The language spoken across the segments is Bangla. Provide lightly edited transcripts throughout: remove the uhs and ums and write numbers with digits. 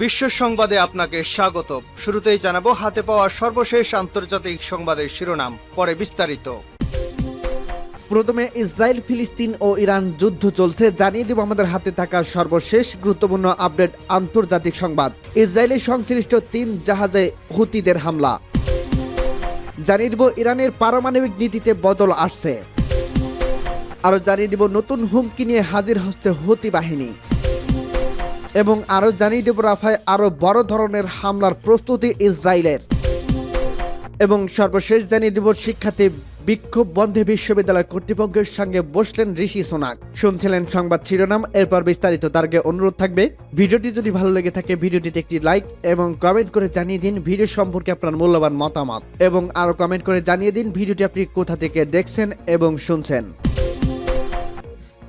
বিশ্ব সংবাদে আপনাকে স্বাগত। শুরুতেই জানাবো হাতে পাওয়া সর্বশেষ আন্তর্জাতিক সংবাদের শিরোনাম, পরে বিস্তারিত। প্রথমে ইসরায়েল, ফিলিস্তিন ও ইরান যুদ্ধ চলছে, জানিয়ে দেব আমাদের হাতে থাকা সর্বশেষ গুরুত্বপূর্ণ আপডেট আন্তর্জাতিক সংবাদ। ইসরায়েলের সংশ্লিষ্ট 3 জাহাজে হুতিদের হামলা। জানিয়ে দেব ইরানের পারমাণবিক নীতিতে বদল আসছে। আরো জানিয়ে দেব নতুন হুমকি নিয়ে হাজির হচ্ছে হুতি বাহিনী। এবং আরো জানিয়ে দেব রাফায় আরো বড় ধরনের হামলার প্রস্তুতি ইসরায়েলের। এবং সর্বশেষ জানিয়ে দেব শিক্ষার্থী বিক্ষোভ বন্ধে বিশ্ববিদ্যালয় কর্তৃপক্ষের সঙ্গে বসলেন ঋষি সোনাক। শুনছিলেন সংবাদ শিরোনাম, এরপর বিস্তারিত। তার আগে অনুরোধ থাকবে, ভিডিওটি যদি ভালো লেগে থাকে ভিডিওটিতে একটি লাইক এবং কমেন্ট করে জানিয়ে দিন ভিডিও সম্পর্কে আপনার মূল্যবান মতামত, এবং আরো কমেন্ট করে জানিয়ে দিন ভিডিওটি আপনি কোথা থেকে দেখছেন এবং শুনছেন।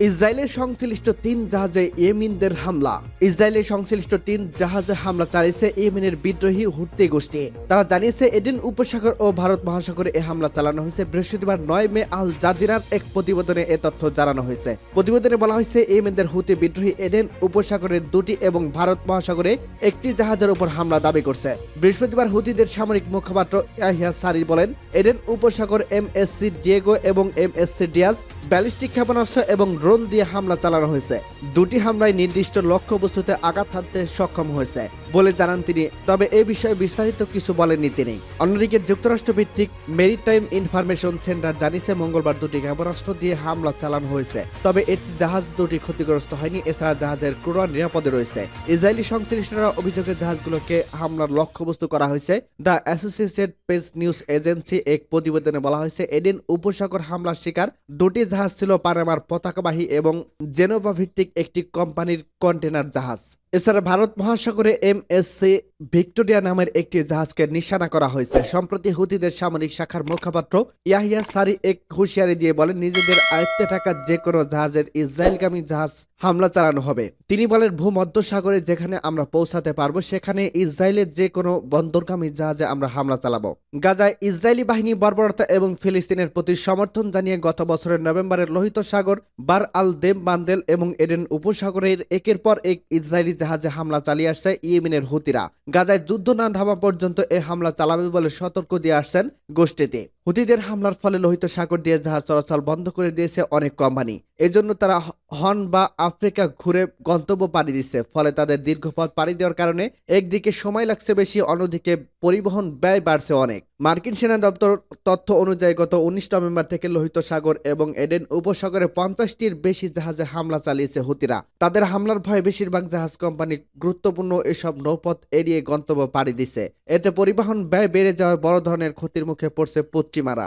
ইসরায়েলের সংশ্লিষ্ট 3 জাহাজে ইয়েমেনদের হামলা। ইসরায়েলের সংশ্লিষ্ট 3 জাহাজে হামলা চালিয়েছে ইয়েমেনের বিদ্রোহী হুতি গোষ্ঠী। তারা জানিয়েছে এডেন উপসাগর ও ভারত মহাসাগরে এই হামলা চালানো হয়েছে। বৃহস্পতিবার 9 মে আল জাজিরার এক প্রতিবেদনে এ তথ্য জানানো হয়েছে। প্রতিবেদনে বলা হয়েছে ইয়েমেনদের হুতি বিদ্রোহী এডেন উপসাগরের 2টি এবং ভারত মহাসাগরে একটি জাহাজের উপর হামলা দাবি করছে। বৃহস্পতিবার হুতিদের সামরিক মুখপাত্র ইয়াহিয়া সারি বলেন, এডেন উপসাগর এমএসসি ডিয়েগো এবং এমএসসি ডিয়াজ ব্যালিস্টিক ক্ষেপণাস্ত্র এবং ড্রোন দিয়ে হামলা চালানো হয়েছে। 2টি হামলায় নির্দিষ্ট লক্ষ্যবস্তুতে আঘাত হানতে সক্ষম হয়েছে বলে জানান তিনি। তবে এ বিষয়ে বিস্তারিত কিছু বলেননি তিনি। অন্যদিকে যুক্তরাষ্ট্র ভিত্তিক মেরিটাইম ইনফরমেশন সেন্টার জানিয়েছে মঙ্গলবার 2টি ক্ষেপণাস্ত্র দিয়ে হামলা চালানো হয়েছে। তবে এটি জাহাজ 2টি ক্ষতিগ্রস্ত হয়নি। এছাড়া জাহাজের ক্রুরা নিরাপদে রয়েছে। ইসরায়েলি সংশ্লিষ্টরা অভিযোগে জাহাজগুলোকে হামলার লক্ষ্যবস্তু করা হয়েছে। The associated press news agency এক প্রতিবেদনে বলা হয়েছে, এডেন উপসাগর হামলার শিকার 2টি জাহাজ ছিল পানামার পতাকাবাহী এবং জেনেভা ভিত্তিক একটি কোম্পানির কন্টেনার জাহাজ। এছাড়া ভারত মহাসাগরে এমএসসি ভিক্টোরিয়া নামের একটি জাহাজকে নিশানা করা হয়েছে। সম্প্রতি হুতিদের সামরিক শাখার মুখপাত্র ইয়াহিয়া সারি এক হুঁশিয়ারি দিয়ে বলেন, নিজেদের আয়ত্তে থাকা যে কোনো জাহাজের ইসরায়েলগামী জাহাজ হামলা চালানো হবে। তিনি বলেন, ভূমধ্যসাগরে যেখানে আমরা পৌঁছাতে পারবো সেখানে ইসরায়েলের যে কোনো বন্দরগামী জাহাজে আমরা হামলা চালাবো। গাজায় ইসরায়েলি বাহিনী বর্বরতা এবং ফিলিস্তিনের প্রতি সমর্থন জানিয়ে গত বছরের নভেম্বরের লোহিত সাগর, বার আল দেম বান্দেল এবং এডেন উপসাগরের একের পর এক ইসরায়েলি জাহাজে হামলা চালিয়ে আসছে ইয়েমেনের হুতিরা। গাজায় যুদ্ধ না থামা পর্যন্ত এই হামলা চালাবে বলে সতর্ক দিয়ে আসছেন গোষ্ঠীতে। হুতিদের হামলার ফলে লোহিত সাগর দিয়ে জাহাজ চলাচল বন্ধ করে দিয়েছে অনেক কোম্পানি। এজন্য তারা হর্ন বা আফ্রিকা ঘুরে গন্তব্য পাড়ি দিচ্ছে। ফলে তাদের দীর্ঘ পথ পাড়ি দেওয়ার কারণে একদিকে সময় লাগছে বেশি, অন্যদিকে পরিবহন ব্যয় বাড়ছে অনেক। মার্কিন সেনা দপ্তর তথ্য অনুযায়ী গত 19 নভেম্বর থেকে লোহিত সাগর এবং এডেন উপসাগরে 50টির বেশি জাহাজে হামলা চালিয়েছে হুতিরা। তাদের হামলার ভয়ে বেশিরভাগ জাহাজ কোম্পানি গুরুত্বপূর্ণ এসব নৌপথ এড়িয়ে গন্তব্য পাড়ি দিচ্ছে। এতে পরিবহন ব্যয় বেড়ে যাওয়ায় বড় ধরনের ক্ষতির মুখে পড়ছে পশ্চিমারা।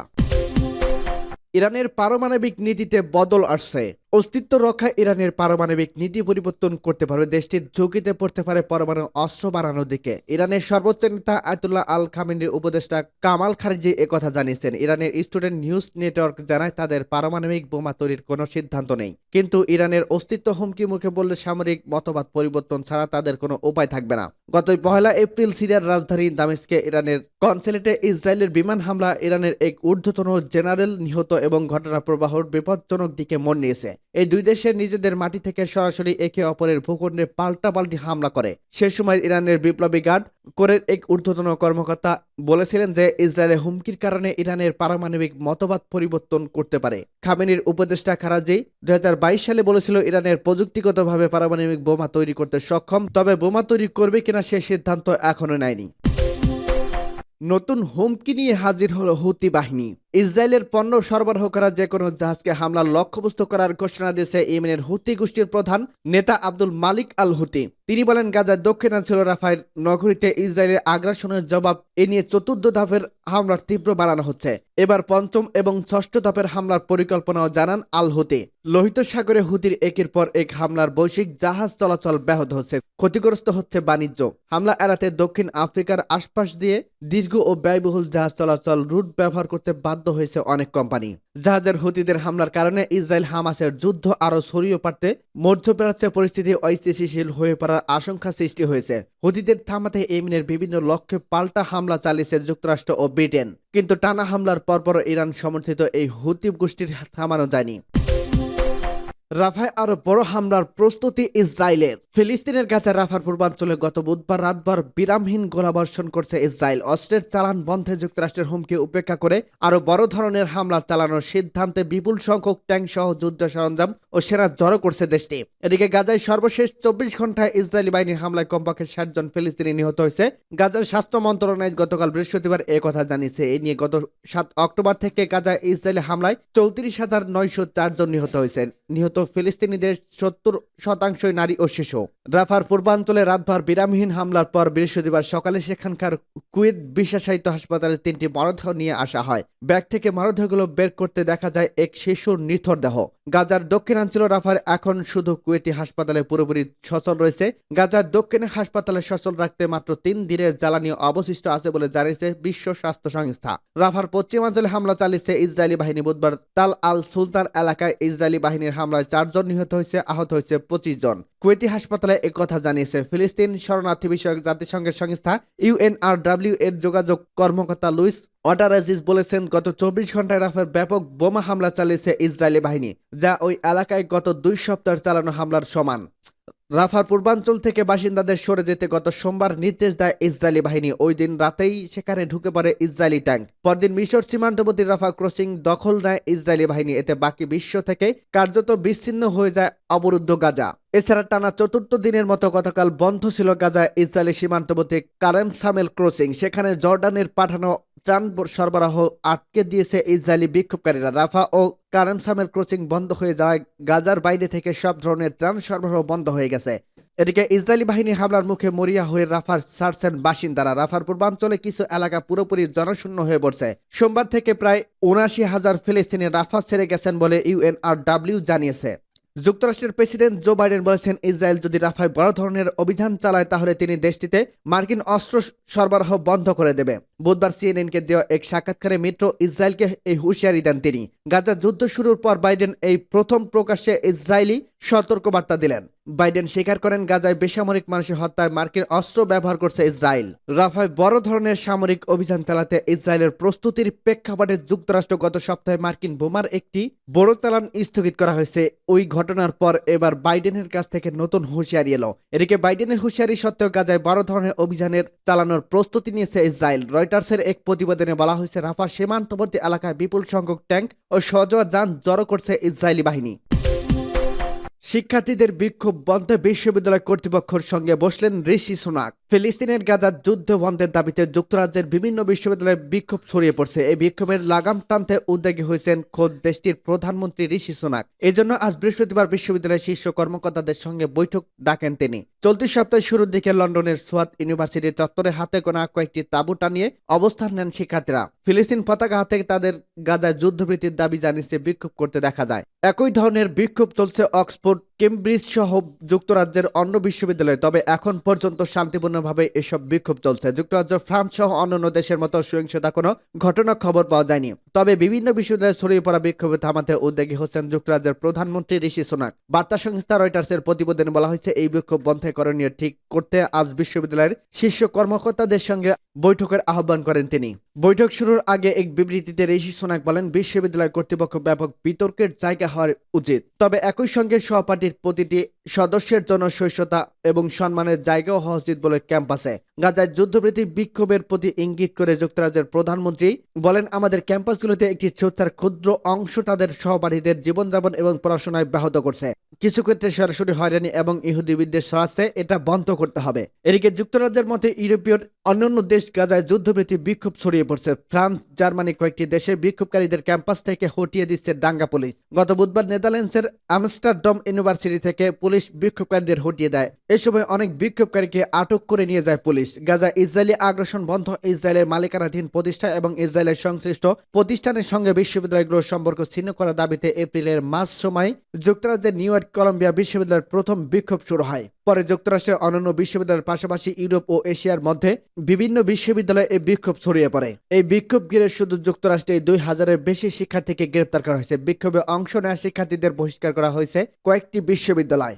ইরানের পারমাণবিক নীতিতে বদল আসছে। অস্তিত্ব রক্ষায় ইরানের পারমাণবিক নীতি পরিবর্তন করতে পারবে। দেশটির ঝুঁকিতে পড়তে পারে পরমাণু অস্ত্র বানানোর দিকে। ইরানের সর্বোচ্চ নেতা আয়াতুল্লাহ আল খামেনির উপদেষ্টা কামাল খারিজি একথা জানিয়েছেন। ইরানের স্টুডেন্ট নিউজ নেটওয়ার্ক জানায়, তাদের পারমাণবিক বোমা তৈরির কোনো সিদ্ধান্ত নেই, কিন্তু ইরানের অস্তিত্ব হুমকি মুখে বললে সামরিক মতবাদ পরিবর্তন ছাড়া তাদের কোনো উপায় থাকবে না। গত 1 এপ্রিল সিরিয়ার রাজধানী দামেস্কে ইরানের কনসুলেটে ইসরায়েলের বিমান হামলা ইরানের এক ঊর্ধ্বতন জেনারেল নিহত এবং ঘটনা প্রবাহর বিপজ্জনক দিকে মোড় নিয়েছে। এই দুই দেশে নিজেদের মাটি থেকে সরাসরি একে অপরের ভূখণ্ডে পাল্টাপাল্টি হামলা করে। সে সময় ইরানের বিপ্লবী গার্ড কোরের এক ঊর্ধ্বতন কর্মকর্তা বলেছিলেন যে ইসরায়েলের হুমকির কারণে ইরানের পারমাণবিক মতবাদ পরিবর্তন করতে পারে। খামেনির উপদেষ্টা খারাজি 2022 সালে বলেছিল, ইরানের প্রযুক্তিগতভাবে পারমাণবিক বোমা তৈরি করতে সক্ষম, তবে বোমা তৈরি করবে কিনা সে সিদ্ধান্ত এখনো নেয়নি। নতুন হুমকি নিয়ে হাজির হলো হুতি বাহিনী। ইসরায়েলের পণ্য সরবরাহ করা যে কোনো জাহাজকে হামলার লক্ষ্যবস্তু করার ঘোষণা দিয়েছে ইয়েমেনের হুতি গোষ্ঠীর প্রধান নেতা আব্দুল মালিক আল হুতি। তিনি বলেন, গাজার দক্ষিণাঞ্চল রাফায় নগরীতে ইসরায়েলের আগ্রাসনের জবাব এ নিয়ে 4র্থ ধাপের হামলার তীব্র বাড়ানো হচ্ছে। এবার 5ম এবং 6ষ্ঠ ধাপের হামলার পরিকল্পনাও জানান আল হুতি। লোহিত সাগরে হুতির একের পর এক হামলার বৈশ্বিক জাহাজ চলাচল ব্যাহত হচ্ছে, ক্ষতিগ্রস্ত হচ্ছে বাণিজ্য। হামলা এড়াতে দক্ষিণ আফ্রিকার আশপাশ দিয়ে দীর্ঘ ও ব্যয়বহুল জাহাজ চলাচল রুট ব্যবহার করতে বাধ্য হয়েছে অনেক কোম্পানি। জাহাজের হুতিদের হামলার কারণে ইসরায়েল হামাসের যুদ্ধ আরো ছড়িয়ে পড়তে মধ্যপ্রাচ্যে পরিস্থিতি অস্থিতিশীল হয়ে পড়ার আশঙ্কা সৃষ্টি হয়েছে। হুতিদের থামাতে ইয়েমেনের বিভিন্ন লক্ষ্যে পাল্টা হামলা চালিয়েছে যুক্তরাষ্ট্র ও ব্রিটেন, কিন্তু টানা হামলার পরপর ইরান সমর্থিত এই হুতি গোষ্ঠীর থামানো যায়নি। রাফায় আরো বড় হামলার প্রস্তুতি ইসরায়েলের। ফিলিস্তিনের গাজা রাফার পূর্বাঞ্চলে গত বুধবার রাতভর বিরামহীন গোলাবর্ষণ করছে ইসরায়েল। অস্ত্রের চালান বন্ধে যুক্তরাষ্ট্রের হুমকি উপেক্ষা করে আরো বড় ধরনের হামলা চালানোর সিদ্ধান্তে বিপুল সংখ্যক ট্যাঙ্ক সহ যুদ্ধ সরঞ্জাম ও সেনা জড়ো করছে দেশটি। এদিকে গাজায় সর্বশেষ 24 ঘন্টায় ইসরায়েলি বাহিনীর হামলায় কমপক্ষে 60 জন ফিলিস্তিনি নিহত হয়েছে। গাজার স্বাস্থ্য মন্ত্রণালয় গতকাল বৃহস্পতিবার কথা জানিয়েছে। এই নিয়ে গত 7 অক্টোবর থেকে গাজায় ইসরায়েলি হামলায় 34,904 জন নিহত হয়েছেন। নিহত ফিলিস্তিনিদের 70% নারী ও শিশু। রাফার পূর্বাঞ্চলে রাতভর বিরামহীন হামলার পর বৃহস্পতিবার সকালে সেখানকার কুয়েত বিশেষায়িত হাসপাতালে 3টি মরদেহ নিয়ে আসা হয়। ব্যাগ থেকে মরদেহগুলো বের করতে দেখা যায় এক শিশুর নিথর দেহ। গাজার দক্ষিণাঞ্চল রাফার এখন শুধু কুয়েতি হাসপাতালে পুরোপুরি সচল রয়েছে। গাজার দক্ষিণে হাসপাতালে সচল রাখতে মাত্র 3 দিনের জ্বালানি অবশিষ্ট আছে বলে জানিয়েছে বিশ্ব স্বাস্থ্য সংস্থা। রাফার পশ্চিমাঞ্চলে হামলা চালিয়েছে ইসরায়েলি বাহিনী। বুধবার তাল আল সুলতান এলাকায় ইসরায়েলি বাহিনীর হামলায় 4 জন নিহত হয়েছে, আহত হয়েছে 25 জন। কুয়েতি হাসপাতালে একথা জানিয়েছে ফিলিস্তিন শরণার্থী বিষয়ক জাতিসংঘের সংস্থা UNRW এর যোগাযোগ কর্মকর্তা লুইস ওয়াটারাজিস বলেছেন, গত 24 ঘন্টায় রাফার ব্যাপক বোমা হামলা চালিয়েছে ইসরায়েলি বাহিনী, যা ওই এলাকায় গত 2 সপ্তাহ চালানো হামলার সমান। রাফার পূর্বাঞ্চল থেকে বাসিন্দাদের সরে যেতে গত সোমবার নির্দেশ দেয় ইসরায়েলি বাহিনী। ওই দিন রাতেই সেখানে ঢুকে পড়ে ইসরায়েলি ট্যাঙ্ক। পরদিন মিশর সীমান্তবর্তী রাফা ক্রসিং দখল নেয় ইসরায়েলি বাহিনী। এতে বাকি বিশ্ব থেকে কার্যত বিচ্ছিন্ন হয়ে যায় অবরুদ্ধ গাজা। এছাড়া টানা 4র্থ দিনের মতো গতকাল বন্ধ ছিল গাজা ইসরায়েলি সীমান্তবর্তী কারেম সামেল ক্রসিং। সেখানে জর্ডানের পাঠানো ত্রাণ সরবরাহ আটকে দিয়েছে ইসরায়েলি বিক্ষোভকারীরা। রাফা ও কারেম সামেল ক্রসিং বন্ধ হয়ে যাওয়ায় গাজার বাইরে থেকে সব ধরনের ত্রাণ সরবরাহ বন্ধ হয়ে গেছে। এদিকে ইসরায়েলি বাহিনীর হামলার মুখে মরিয়া হয়ে রাফার ছাড়ছেন বাসিন্দারা। রাফার পূর্বাঞ্চলে কিছু এলাকা পুরোপুরি জনশূন্য হয়ে পড়ছে। সোমবার থেকে প্রায় ৭৯,০০০ ফিলিস্তিনি রাফা ছেড়ে গেছেন বলে UNRW জানিয়েছে। যুক্তরাষ্ট্রের প্রেসিডেন্ট জো বাইডেন বলেছেন, ইসরায়েল যদি রাফায় বড় ধরনের অভিযান চালায় তাহলে তিনি দেশটিতে মার্কিন অস্ত্র সরবরাহ বন্ধ করে দেবে। বুধবার CNN-কে দেওয়া এক সাক্ষাৎকারে মিত্র ইসরায়েলকে এই হুঁশিয়ারি দেন তিনি। গাজা যুদ্ধ শুরুর পর বাইডেন এই প্রথম প্রকাশ্যে ইসরায়েলি সতর্কবার্তা দিলেন। বাইডেন স্বীকার করেন, গাজায় বেসামরিক মানুষের হত্যায় মার্কিন অস্ত্র ব্যবহার করছে ইসরায়েল। রাফায় বড় ধরনের সামরিক অভিযান চালাতে ইসরায়েলের প্রস্তুতির প্রেক্ষাপটে যুক্তরাষ্ট্র গত সপ্তাহে মার্কিন বোমার একটি বড় চালান স্থগিত করা হয়েছে। ওই ঘটনার পর এবার বাইডেনের কাছ থেকে নতুন হুঁশিয়ারি এলো। এদিকে বাইডেনের হুঁশিয়ারি সত্ত্বেও গাজায় বড় ধরনের অভিযানের চালানোর প্রস্তুতি নিয়েছে ইসরায়েল। রয়টার্সের এক প্রতিবেদনে বলা হয়েছে, রাফা সীমান্তবর্তী এলাকায় বিপুল সংখ্যক ট্যাঙ্ক ও সজোয়া যান জড়ো করছে ইসরায়েলি বাহিনী। শিক্ষার্থীদের বিক্ষোভ বন্ধে বিশ্ববিদ্যালয় কর্তৃপক্ষের সঙ্গে বসলেন ঋষি সুনাক। ফিলিস্তিনের গাজার যুদ্ধ বন্ধের দাবিতে যুক্তরাজ্যের বিভিন্ন বিশ্ববিদ্যালয়ে বিক্ষোভ ছড়িয়ে পড়ছে। এই বিক্ষোভের লাগাম টানতে উদ্যোগী হয়েছেন খোদ দেশটির প্রধানমন্ত্রী ঋষি সুনাক। এজন্য আজ বৃহস্পতিবার বিশ্ববিদ্যালয়ের শীর্ষ কর্মকর্তাদের সঙ্গে বৈঠক ডাকেন তিনি। চলতি সপ্তাহের শুরুর দিকে লন্ডনের সোয়াত ইউনিভার্সিটির চত্বরে হাতে গোনা কয়েকটি তাঁবু টানিয়ে অবস্থান নেন শিক্ষার্থীরা। ফিলিস্তিন পতাকা হাতে তাদের গাজায় যুদ্ধবৃত্তির দাবি জানিয়ে বিক্ষোভ করতে দেখা যায়। একই ধরনের বিক্ষোভ চলছে অক্সফোর্ড, কেমব্রিজ সহ যুক্তরাজ্যের অন্য বিশ্ববিদ্যালয়ে। তবে এখন পর্যন্ত শান্তিপূর্ণভাবে এসব বিক্ষোভ চলছে। যুক্তরাজ্য, ফ্রান্স সহ অন্যান্য দেশের মতো সহিংসতা কোনো ঘটনা খবর পাওয়া যায়নি। তবে বিভিন্ন বিশ্ববিদ্যালয়ে ছড়িয়ে পড়া বিক্ষোভে থামাতে উদ্যোগী হচ্ছেন যুক্তরাজ্যের প্রধানমন্ত্রী ঋষি সুনাক। বার্তা সংস্থা রয়টার্সের প্রতিবেদনে বলা হয়েছে, এই বিক্ষোভ বন্ধে করণীয় ঠিক করতে আজ বিশ্ববিদ্যালয়ের শীর্ষ কর্মকর্তাদের সঙ্গে বৈঠকের আহ্বান করেন তিনি। বৈঠক শুরুর আগে এক বিবৃতিতে ঋষি সুনাক বলেন, বিশ্ববিদ্যালয় কর্তৃপক্ষ ব্যাপক বিতর্কের জায়গা হওয়া উচিত। তবে একই সঙ্গে সহপাঠীর প্রতিটি সদস্যের জন্য সহিষ্ণুতা এবং সম্মানের জায়গাও হওয়া উচিত বলে ক্যাম্পাসে। গাজায় যুদ্ধবৃত্তি বিক্ষোভের প্রতি ইঙ্গিত করে যুক্তরাজ্যের প্রধানমন্ত্রী বলেন, আমাদের ক্যাম্পাসগুলোতে একটি ছোট্ট ক্ষুদ্র অংশ তাদের সহপাঠীদের জীবনযাপন এবং পড়াশোনায় ব্যাহত করছে। কিছু ক্ষেত্রে সরাসরি হয়রানি এবং ইহুদি বিদ্বেষ ছড়াচ্ছে, এটা বন্ধ করতে হবে। এদিকে যুক্তরাজ্যের মতে ইউরোপীয় অন্যান্য দেশ গাজায় যুদ্ধবৃত্তি বিক্ষোভ ছড়িয়ে পড়ছে। ফ্রান্স, জার্মানি কয়েকটি দেশের বিক্ষোভকারীদের ক্যাম্পাস থেকে হটিয়ে দিচ্ছে দাঙ্গা পুলিশ। গত বুধবার নেদারল্যান্ডসের আমস্টারডাম ইউনিভার্সিটি থেকে পুলিশ বিক্ষোভকারীদের হটিয়ে দেয়। এ সময় অনেক বিক্ষোভকারীকে আটক করে নিয়ে যায় পুলিশ। গাজা ইসরায়েলি আগ্রাসন বন্ধ, ইসরায়েলের মালিকানাধীন প্রতিষ্ঠান এবং ইসরায়েলের সংশ্লিষ্ট প্রতিষ্ঠানের সঙ্গে বিশ্ববিদ্যালয়গুলোর সম্পর্ক ছিন্ন করার দাবিতে এপ্রিলের মাঝ সময় যুক্তরাজ্যের নিউ ইয়র্ক কলম্বিয়া বিশ্ববিদ্যালয়ের প্রথম বিক্ষোভ শুরু হয়। পরে যুক্তরাষ্ট্রের অন্যান্য বিশ্ববিদ্যালয়ের পাশাপাশি ইউরোপ ও এশিয়ার মধ্যে বিভিন্ন বিশ্ববিদ্যালয়ে এই বিক্ষোভ ছড়িয়ে পড়ে। এই বিক্ষোভ ঘিরে শুধু যুক্তরাষ্ট্রে 2000-এর বেশি শিক্ষার্থীকে গ্রেপ্তার করা হয়েছে। বিক্ষোভে অংশ নেওয়া শিক্ষার্থীদের বহিষ্কার করা হয়েছে কয়েকটি বিশ্ববিদ্যালয়।